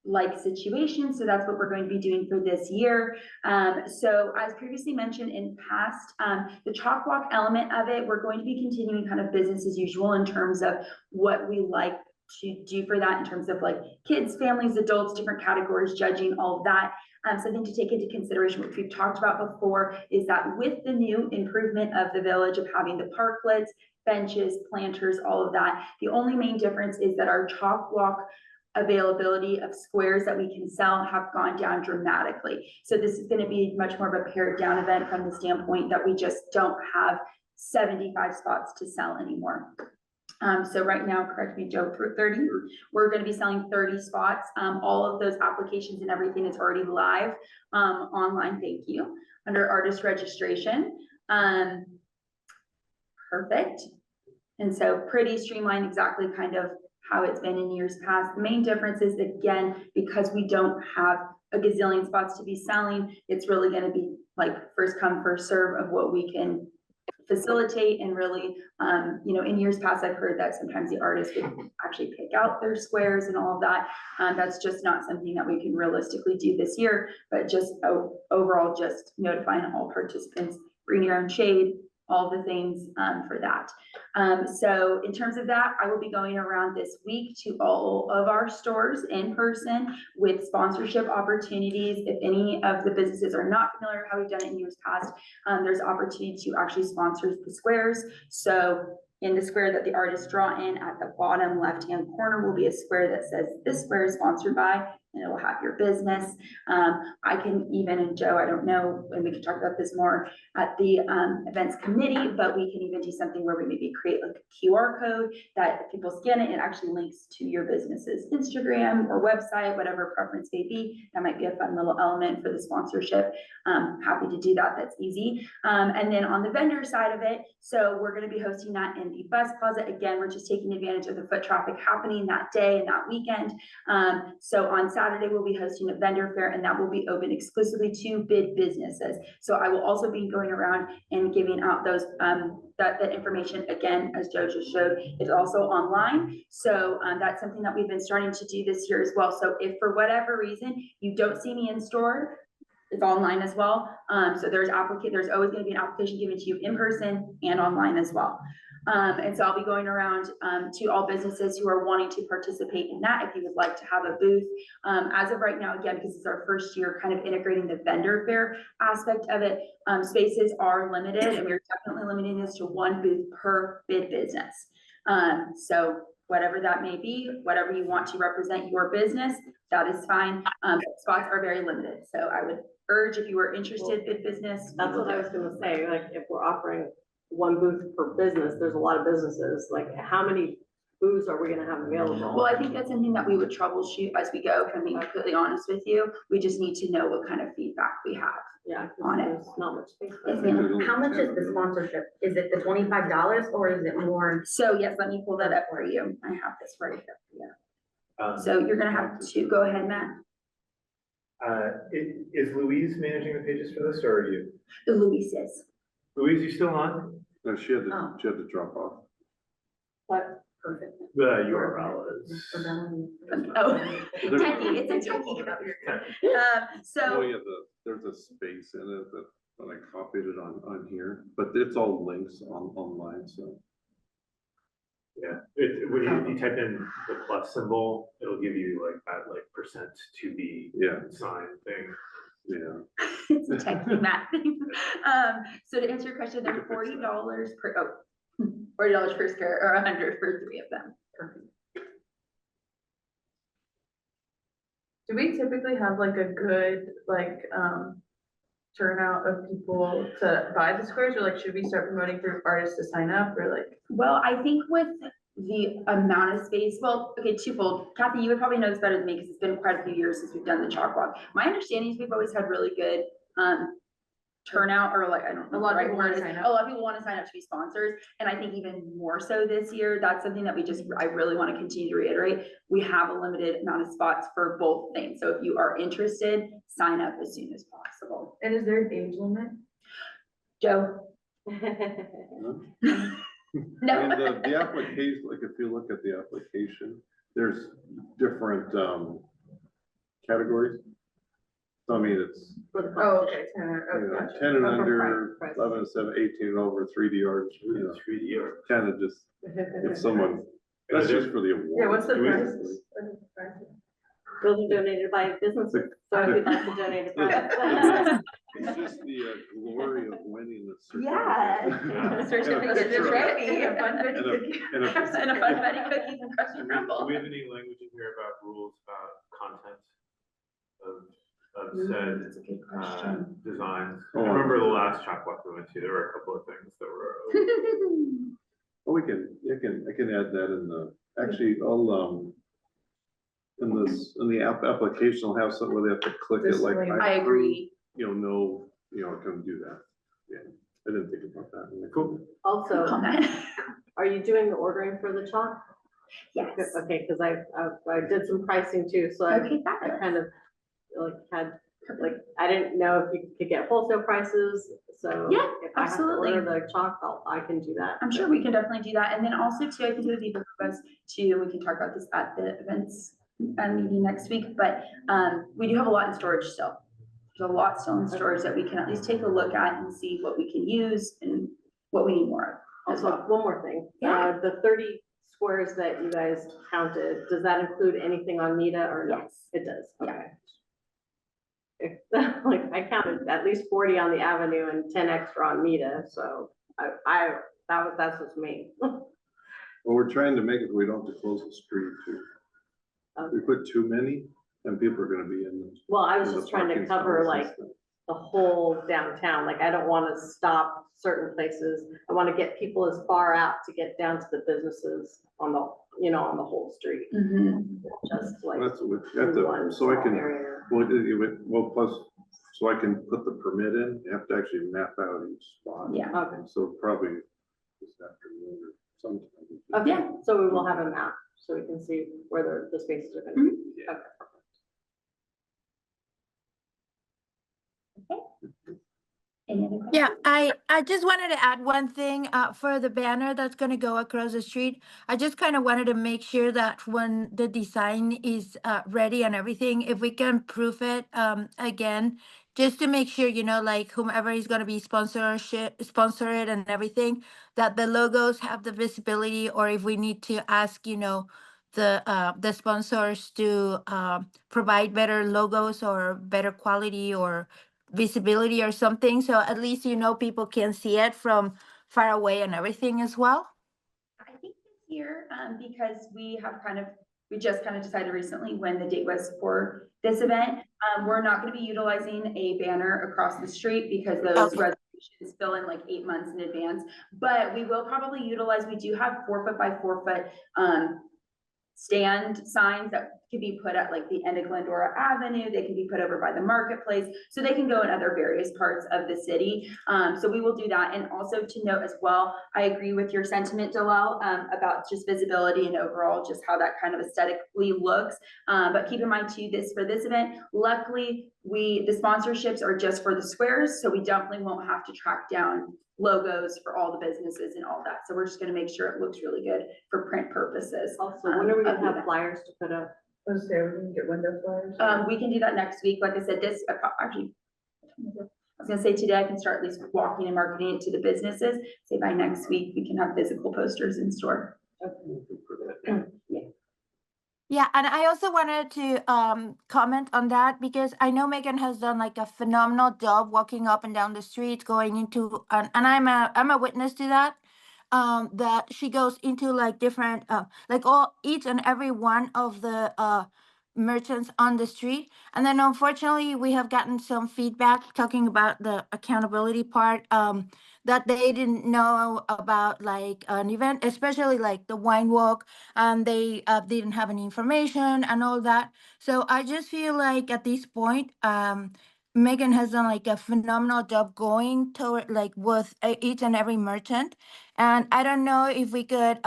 like situation. So that's what we're going to be doing for this year. So as previously mentioned in past, the chalk walk element of it, we're going to be continuing kind of business as usual in terms of what we like to do for that in terms of like kids, families, adults, different categories, judging, all of that. Something to take into consideration, which we've talked about before, is that with the new improvement of the village of having the parklets, benches, planters, all of that, the only main difference is that our chalk walk availability of squares that we can sell have gone down dramatically. So this is going to be much more of a pared down event from the standpoint that we just don't have 75 spots to sell anymore. So right now, correct me, Joe, for 30, we're gonna be selling 30 spots. All of those applications and everything is already live, online, thank you, under artist registration. Perfect. And so pretty streamlined, exactly kind of how it's been in years past. The main difference is, again, because we don't have a gazillion spots to be selling, it's really gonna be like first come, first serve of what we can facilitate. And really, you know, in years past, I've heard that sometimes the artists would actually pick out their squares and all of that. That's just not something that we can realistically do this year, but just overall, just notifying all participants, bring your own shade, all the things for that. So in terms of that, I will be going around this week to all of our stores in person with sponsorship opportunities. If any of the businesses are not familiar how we've done it in years past, there's opportunity to actually sponsor the squares. So in the square that the artists draw in, at the bottom left-hand corner will be a square that says, this square is sponsored by, and it will have your business. I can even, and Joe, I don't know, and we can talk about this more at the events committee, but we can even do something where we maybe create like a QR code that if people scan it, it actually links to your business's Instagram or website, whatever preference may be. That might be a fun little element for the sponsorship. Happy to do that, that's easy. And then on the vendor side of it, so we're gonna be hosting that in the Bus Plaza. Again, we're just taking advantage of the foot traffic happening that day and that weekend. So on Saturday, we'll be hosting a vendor fair, and that will be open exclusively to bid businesses. So I will also be going around and giving out those, that information, again, as Joe just showed, it's also online. So that's something that we've been starting to do this year as well. So if for whatever reason you don't see me in store, it's online as well. So there's always gonna be an application given to you in person and online as well. And so I'll be going around to all businesses who are wanting to participate in that, if you would like to have a booth. As of right now, again, because it's our first year kind of integrating the vendor fair aspect of it, spaces are limited, and we're definitely limiting this to one booth per bid business. So whatever that may be, whatever you want to represent your business, that is fine. Spots are very limited, so I would urge, if you are interested in business. That's what I was gonna say, like, if we're offering one booth per business, there's a lot of businesses, like, how many booths are we gonna have available? Well, I think that's something that we would troubleshoot as we go, if I'm being completely honest with you. We just need to know what kind of feedback we have. Yeah, on it. there's not much space. How much is the sponsorship? Is it the $25 or is it more? So yes, let me pull that up for you. I have this right here. Yeah. So you're gonna have to go ahead, Matt. Is Louise managing the pages for this, or are you? The Louise is. Louise, you still on? No, she had to drop off. But Perfect. The URL is. Oh, techie, it's a techie. Oh, So, yeah, there's a space in it that, when I copied it on here, but it's all links online, so. Yeah, when you type in the plus symbol, it'll give you like that, like percent to be sign thing. Yeah. it's a techie math thing. So to answer your question, they're $40 per, $40 per square, or $100 for 3 of them. Perfect. Do we typically have like a good, like, turnout of people to buy the squares, or like, should we start promoting for artists to sign up, or like? Well, I think with the amount of space, well, okay, twofold. Kathy, you would probably know this better than me, because it's been quite a few years since we've done the chalk walk. My understanding is we've always had really good, turnout, or like, I don't know. A lot of the right people word wanna is. sign up. A lot of people want to sign up to be sponsors, and I think even more so this year, that's something that I really want to continue to reiterate. We have a limited amount of spots for both things, so if you are interested, sign up as soon as possible. And is there an age limit? Joe? No. I mean, the application, like, if you look at the application, there's different, categories. So I mean, it's, Oh, okay, 10, you oh, know, gotcha. 10 and From under, price. 11 and 7, 18 and over, 3D art, you know, 3D art. kind of just, if someone, that's just for the award. Yeah, what's the Do we- price? Those are donated by businesses, so if you'd like to donate a prize. It's just the glory of winning the certificate. Yeah. Certificate and a trophy. And a fun And a- And a fun Betty cookies and crush and Do crumble. we have any language in here about rules about content of said That's a good question. designs? I Oh. remember the last chalk walk we went to, there were a couple of things that were. Oh, I can add that in the, actually, I'll, in the application, I'll have something where they have to click it like. Disclaimer. I agree. No, can do that. Yeah, I didn't think about that. Cool. Also, Comment. are you doing the ordering for the chalk? Yes. Okay, because I did some pricing too, so Okay, I fabulous. kind of like had, like, I didn't know if you could get wholesale prices, so. Yeah, if I have to absolutely. order the chalk, I can do that. I'm sure we can definitely do that. And then also too, I think it would be good for us to, we can talk about this at the events meeting next week, but we do have a lot in storage still. There's a lot still in storage that we can at least take a look at and see what we can use and what we need more of as Also, well. one more thing. Yeah. The 30 squares that you guys counted, does that include anything on Nita or no? Yes. It does, Yeah. okay. Like, I counted at least 40 on the avenue and 10 extra on Nita, so that's what's me. Well, we're trying to make it, we don't have to close the street too. We put too many and people are gonna be in them. Well, I was in the just trying to parking cover stalls and like stuff. the whole downtown, like, I don't want to stop certain places. I want to get people as far out to get down to the businesses on the, on the whole street, just like. That's what, in one so I small can, area. well, plus, so I can put the permit in, you have to actually map out each spot. Yeah. Okay, So probably this afternoon or sometime. okay, so we will have a map, so we can see where the spaces are gonna be. Yeah. Okay. Any other questions? Yeah, I just wanted to add one thing for the banner that's gonna go across the street. I just kind of wanted to make sure that when the design is ready and everything, if we can proof it again, just to make sure, like whomever is gonna be sponsor it and everything, that the logos have the visibility, or if we need to ask, the sponsors to provide better logos or better quality or visibility or something, so at least people can see it from far away and everything as well. I think this year, because we just kind of decided recently when the date was for this event, we're not gonna be utilizing a banner across the street because those Okay. reservations fill in like 8 months in advance. But we will probably utilize, we do have 4 foot by 4 foot, stand signs that can be put at like the end of Glendora Avenue. They can be put over by the marketplace, so they can go in other various parts of the city. So we will do that. And also to note as well, I agree with your sentiment, Dalal, about just visibility and overall just how that kind of aesthetically looks. But keep in mind too, for this event, luckily the sponsorships are just for the squares, so we definitely won't have to track down logos for all the businesses and all that. So we're just gonna make sure it looks really good for print purposes. Also, when are we gonna have event. flyers to put up? Let's say we can get window flyers. We can do that next week. Like I said, actually, I was gonna say today I can start at least walking and marketing it to the businesses. Say by next week, we can have physical posters in store. Yeah, and I also wanted to comment on that because I know Megan has done like a phenomenal job walking up and down the streets, going into and I'm a witness to that. That she goes into like different like each and every one of the merchants on the street. And then unfortunately we have gotten some feedback talking about the accountability part, that they didn't know about like an event, especially like the wine walk, and they didn't have any information and all that. So I just feel like at this point, Megan has done like a phenomenal job going toward like with each and every merchant. And I don't know if we could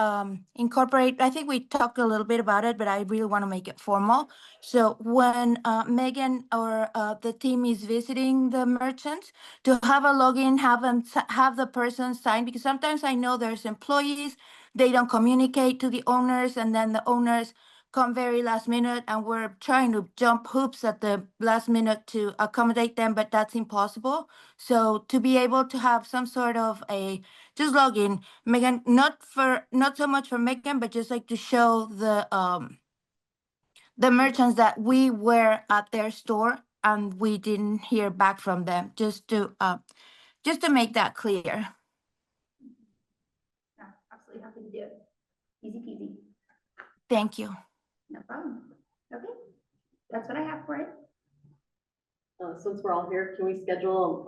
incorporate, I think we talked a little bit about it, but I really want to make it formal. So when Megan or the team is visiting the merchants, to have a login, have the person sign, because sometimes I know there's employees, they don't communicate to the owners, and then the owners come very last minute, and we're trying to jump hoops at the last minute to accommodate them, but that's impossible. So to be able to have some sort of a just login, Megan, not so much for Megan, but just like to show the merchants that we were at their store and we didn't hear back from them, just to make that clear. Yeah, absolutely happy to do it. Easy peasy. Thank you. No problem. Okay, that's what I have for it. Since we're all here, can we schedule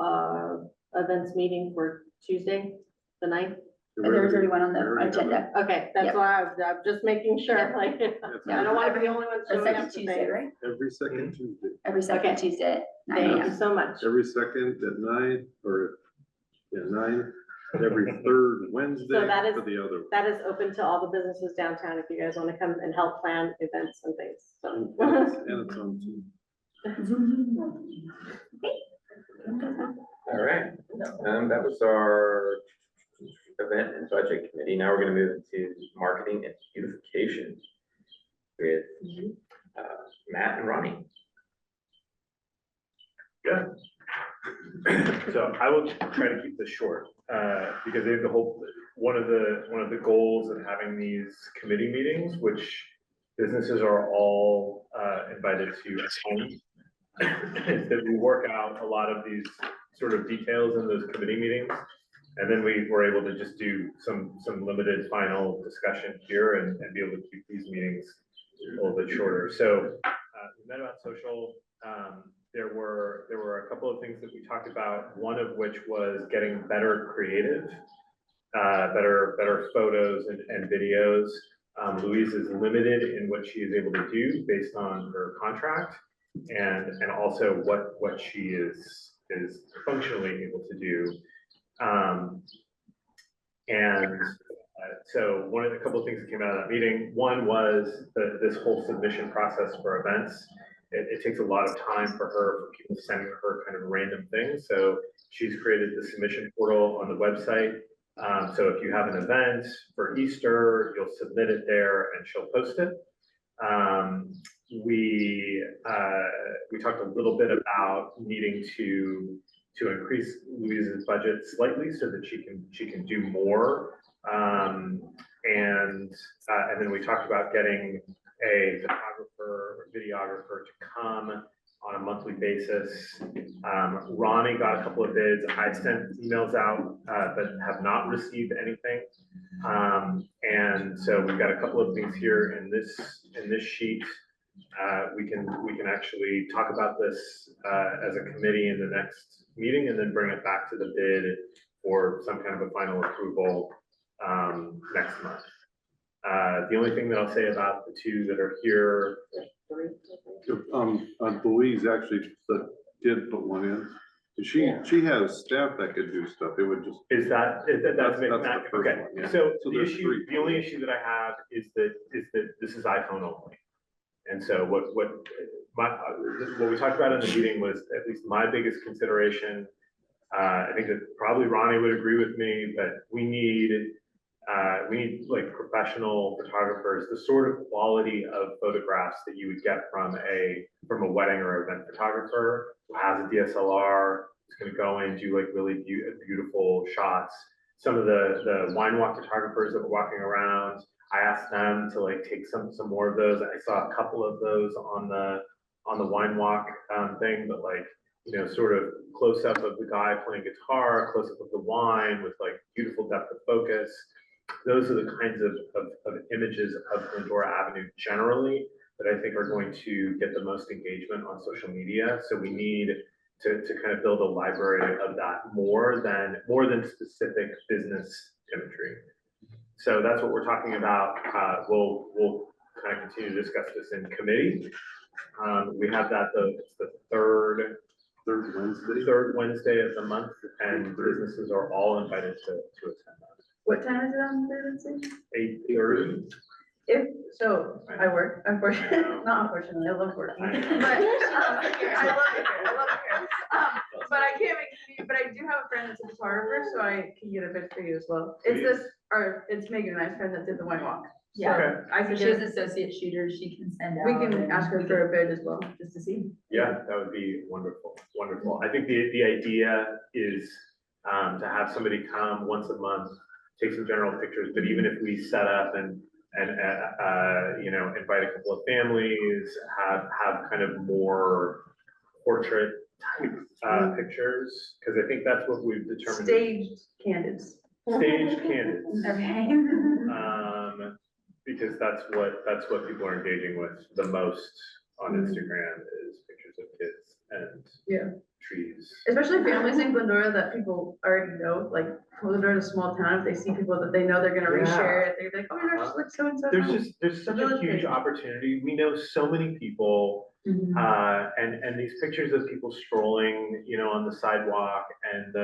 events meeting for Tuesday, the 9th? There was already one on the agenda. Okay, that's Yep. why I'm just making sure, Yep. like, Yeah. I don't want to be the only one The showing up second to Tuesday, things. right? Every second Tuesday, Every second Okay. Tuesday at 9 Thank you a.m. so much. every second at 9, or, yeah, 9, every third Wednesday So that is- for the other. That is open to all the businesses downtown if you guys want to come and help plan events and things, so. And it's on Zoom. All right, that was our event and budget committee. Now we're gonna move into marketing and beautification with Matt and Ronnie. Yeah. So I will try to keep this short, because they have the whole, one of the goals of having these committee meetings, which businesses are all invited to attend, is that we work out a lot of these sort of details in those committee meetings. And then we were able to just do some limited final discussion here and be able to keep these meetings a little bit shorter. So we met about social. There were a couple of things that we talked about, one of which was getting better creative, better photos and videos. Louise is limited in what she is able to do based on her contract and also what she is functionally able to do. So a couple of things that came out of that meeting, one was this whole submission process for events. It takes a lot of time for people sending her kind of random things. So she's created the submission portal on the website. So if you have an event for Easter, you'll submit it there and she'll post it. We talked a little bit about needing to increase Louise's budget slightly so that she can do more. And then we talked about getting a photographer or videographer to come on a monthly basis. Ronnie got a couple of bids. I sent emails out, but have not received anything. And so we've got a couple of things here in this sheet. We can actually talk about this as a committee in the next meeting and then bring it back to the bid for some kind of a final approval next month. The only thing that I'll say about the two that are here. Louise actually did put one in. She has staff that could do stuff. It would just. That's the first okay. one, yeah. So So the there's issue, three. the only issue that I have is that this is iPhone only. And so what we talked about in the meeting was at least my biggest consideration. I think that probably Ronnie would agree with me, but we need like professional photographers, the sort of quality of photographs that you would get from a wedding or event photographer who has a DSLR, is going to go and do like really beautiful shots. Some of the wine walk photographers that were walking around, I asked them to like take some more of those. I saw a couple of those on the wine walk thing, but like, you know, sort of close up of the guy playing guitar, close up of the wine with like beautiful depth of focus. Those are the kinds of images of Glendora Avenue generally that I think are going to get the most engagement on social media. So we need to kind of build a library of that more than specific business imagery. So that's what we're talking about. We'll kind of continue to discuss this in committee. We have that it's the third Wednesday of the month, and businesses are all invited to attend that. What time is it on Thursday? 8:30. So I work, unfortunately, not unfortunately, I love working, but I love it here, I love it here. But I can't make it, but I do have a friend that's a photographer, so I can get a bid for you as well. It's Megan, my friend that did the wine walk. Yeah. Okay. I So can she's get, an associate shooter, she can send out. we can ask her for a bid as well, just to see. Yeah, that would be wonderful. I think the idea is to have somebody come once a month, take some general pictures, but even if we set up and you know, invite a couple of families, have kind of more portrait type pictures, because I think that's what we've determined. Staged candids. Staged candids. Okay. Because that's what people are engaging with the most on Instagram is pictures of kids and trees. Especially families in Glendora that people already know, like Glendora's a small town, if they see people that they know they're gonna reshare it, they're like, oh my gosh, look, so and so. There's such a huge opportunity. We know so many people, and these pictures of people strolling, on the sidewalk and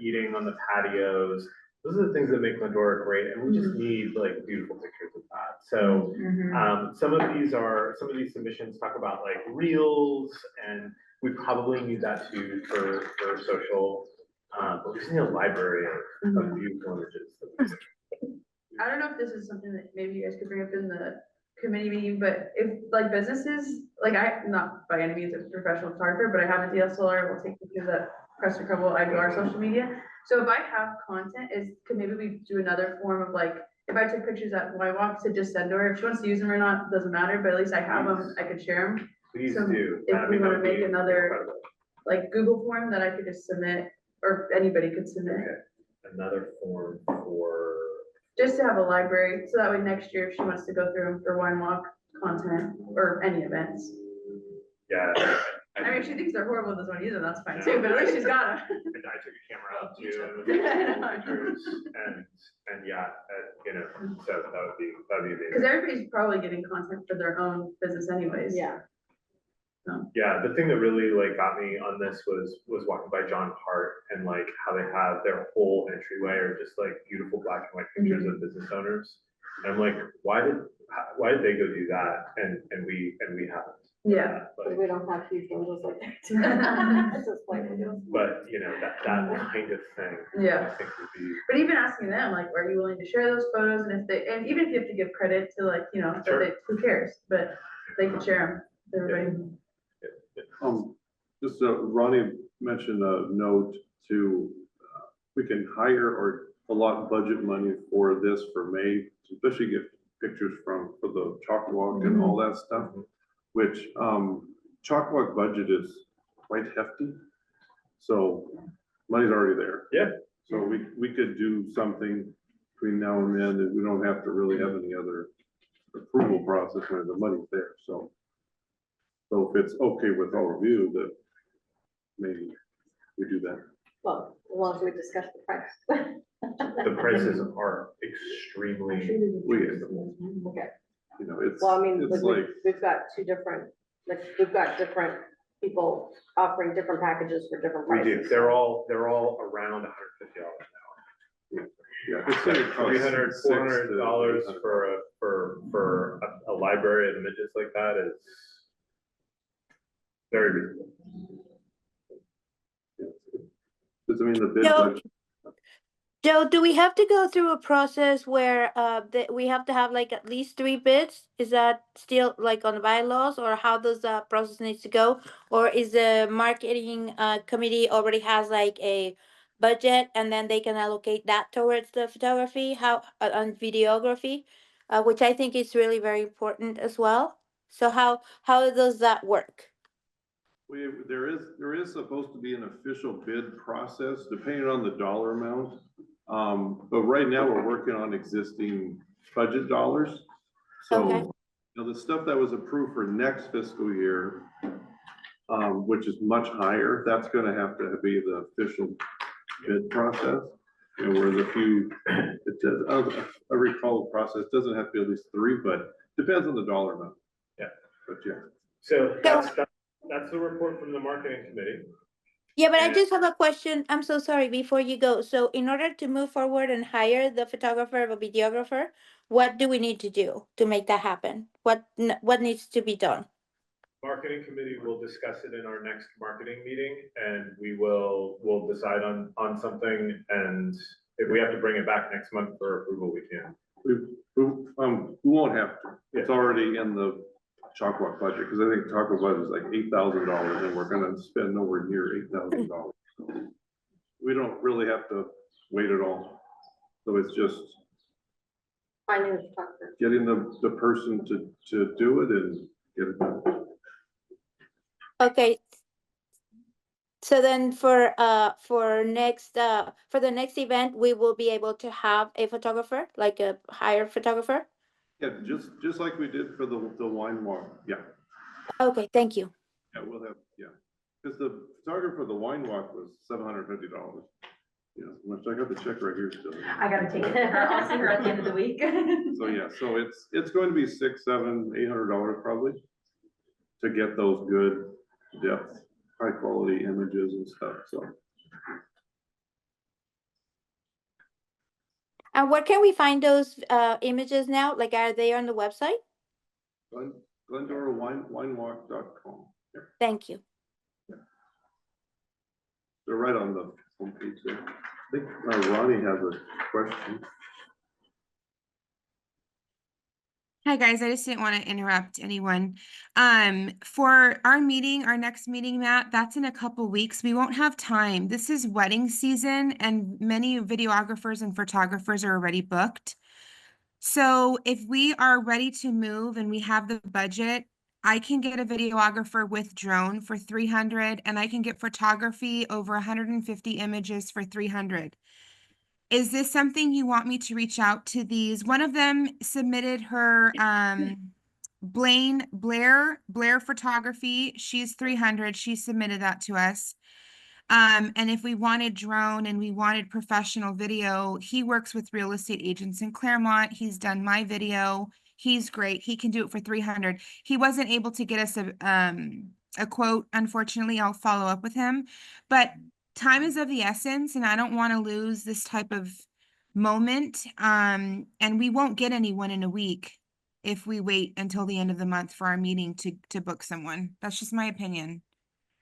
eating on the patios. Those are the things that make Glendora great, and we just need like beautiful pictures of that. So, some of these submissions talk about like reels, and we probably need that too for social. But we just need a library of beautiful images. I don't know if this is something that maybe you guys could bring up in the committee meeting, but if like businesses, like I'm not by any means a professional photographer, but I have a DSLR, we'll take pictures at Preston Crumble, I do our social media. So if I have content, could maybe we do another form of like, if I took pictures at my walk to just send her, if she wants to use them or not, doesn't matter, but at least I have them, I could share them. Please So do. if we That wanna would make be another, incredible. like Google form that I could just submit, or anybody could submit. Okay. Another form for. Just to have a library, so that way next year, if she wants to go through them for wine walk content or any events. Yeah. I mean, if she thinks they're horrible, doesn't want to use them, that's fine too, but at least she's got them. I took a camera out too, and yeah, so that would be amazing. Because everybody's probably getting content for their own business anyways. Yeah. Yeah, the thing that really like got me on this was walking by John Hart and like how they have their whole entryway are just like beautiful black and white pictures of business owners. And I'm like, why did they go do that and we haven't? Yeah. But we don't have huge windows like that. It's just like we do. But that kind of thing. Yeah. I think would be. But even asking them, like, are you willing to share those photos? And even if you have to give credit to like, Sure. who cares? But they can share them, everybody. Just Ronnie mentioned a note to, we can hire or allot budget money for this for May, especially get pictures for the chalk walk and all that stuff, which, chalk walk budget is quite hefty. So money's already there. Yeah. So we could do something between now and then that we don't have to really have any other approval process when the money's there. So if it's okay with all of you, that maybe we do that. Well, as long as we discuss the price. The prices are extremely reasonable. Okay, It's, well, I mean, it's like, we've got we've got different people offering different packages for different We prices. do, they're all around $150 an hour. yeah, it's gonna cost $300, $400 for a library of images like that is very reasonable. because I mean, the bid No. budget, Joe, do we have to go through a process where that we have to have like at least 3 bids? Is that still like on the bylaws, or how does that process needs to go? Or is the marketing committee already has like a budget and then they can allocate that towards the photography, how on videography, which I think is really very important as well. So how does that work? there is supposed to be an official bid process depending on the dollar amount. But right now we're working on existing budget dollars. Okay. So, the stuff that was approved for next fiscal year, which is much higher, that's gonna have to be the official bid process. Whereas it says, I recall the process, doesn't have to be at least 3, but depends on the dollar amount. Yeah. But yeah. So that's the report from the marketing committee. Yeah, but I And- just have a question. I'm so sorry before you go. So in order to move forward and hire the photographer or videographer, what do we need to do to make that happen? What needs to be done? Marketing committee will discuss it in our next marketing meeting, and we'll decide on something, and if we have to bring it back next month for approval, we can. We won't have to. It's already in the chalk walk budget, because I think chalk walk budget is like $8,000, and we're gonna spend nowhere near $8,000. We don't really have to wait at all. So it's just Finding the photographer. getting the person to do it and get it done. Okay. So then for the next event, we will be able to have a photographer, like a hired photographer. Yeah, just like we did for the wine walk. Yeah, Okay, thank you. yeah, we'll have, yeah. Because the photographer for the wine walk was $750. Yeah, which I got the check right here still. I gotta take it to her. I'll see her at the end of the week. So yeah, so it's going to be $600, $700, $800 probably to get those good depth, high quality images and stuff, so. And where can we find those images now? Like, are they on the website? GlendoraWineWalk.com. Thank you. They're right on the homepage there. I think Ronnie has a question. Hi, guys. I just didn't want to interrupt anyone. For our meeting, our next meeting, Matt, that's in a couple weeks. We won't have time. This is wedding season and many videographers and photographers are already booked. So if we are ready to move and we have the budget, I can get a videographer with drone for 300 and I can get photography over 150 images for 300. Is this something you want me to reach out to these? One of them submitted her Blair photography. She's 300. She submitted that to us. And if we wanted drone and we wanted professional video, he works with real estate agents in Claremont. He's done my video. He's great. He can do it for 300. He wasn't able to get us a quote. Unfortunately, I'll follow up with him, but time is of the essence and I don't want to lose this type of moment. And we won't get anyone in a week if we wait until the end of the month for our meeting to book someone. That's just my opinion.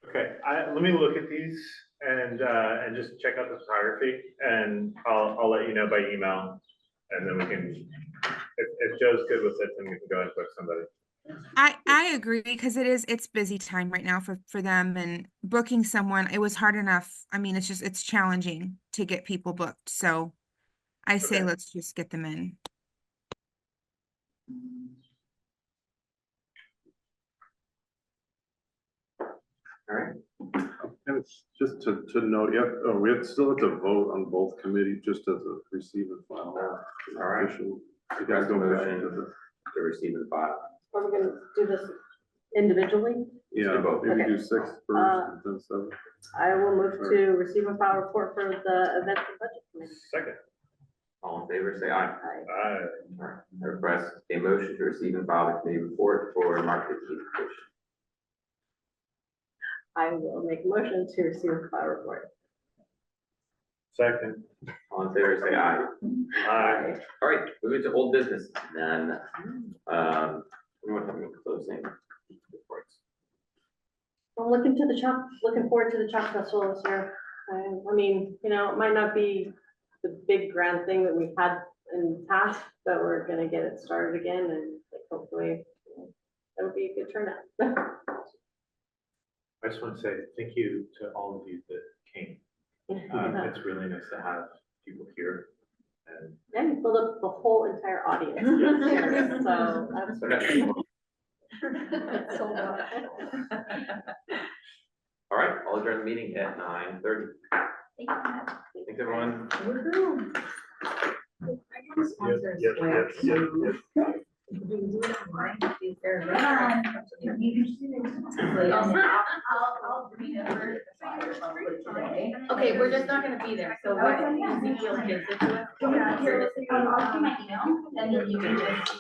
Okay, let me look at these and just check out the photography and I'll let you know by email. And then we can, if Joe's good with it, then we can go and book somebody. I agree because it's busy time right now for them and booking someone, it was hard enough. I mean, it's challenging to get people booked. So I say, Okay. let's just get them in. All right. And it's just to note, yeah, we still have to vote on both committees just as a receive and file. All right. Official. You gotta go back to the, To receive and file. Are we gonna do this individually? yeah, do both. maybe Okay. do 6 first and then 7. I will move to receive a file report for the events and budget committee. Second. All in favor, say aye. Aye. All right. I request a motion to receive and file the committee report for market communication. I will make a motion to receive a file report. Second. All in favor, say aye. Aye. All right, moving to old business, then, we want to closing reports. I'm looking forward to the Chalk Festival this year. I mean, you know, it might not be the big grand thing that we've had in the past, but we're gonna get it started again and like, hopefully it'll be a good turnout. I just want to say thank you to all of you that came. It's really nice to have people here. And And you filled up the whole entire audience. So that's Okay. so much. All right, I'll adjourn the meeting at 9:30. Thanks, everyone. Okay, we're just not gonna be there, so what, you feel gives it to us? I'll do my email, and then you can just.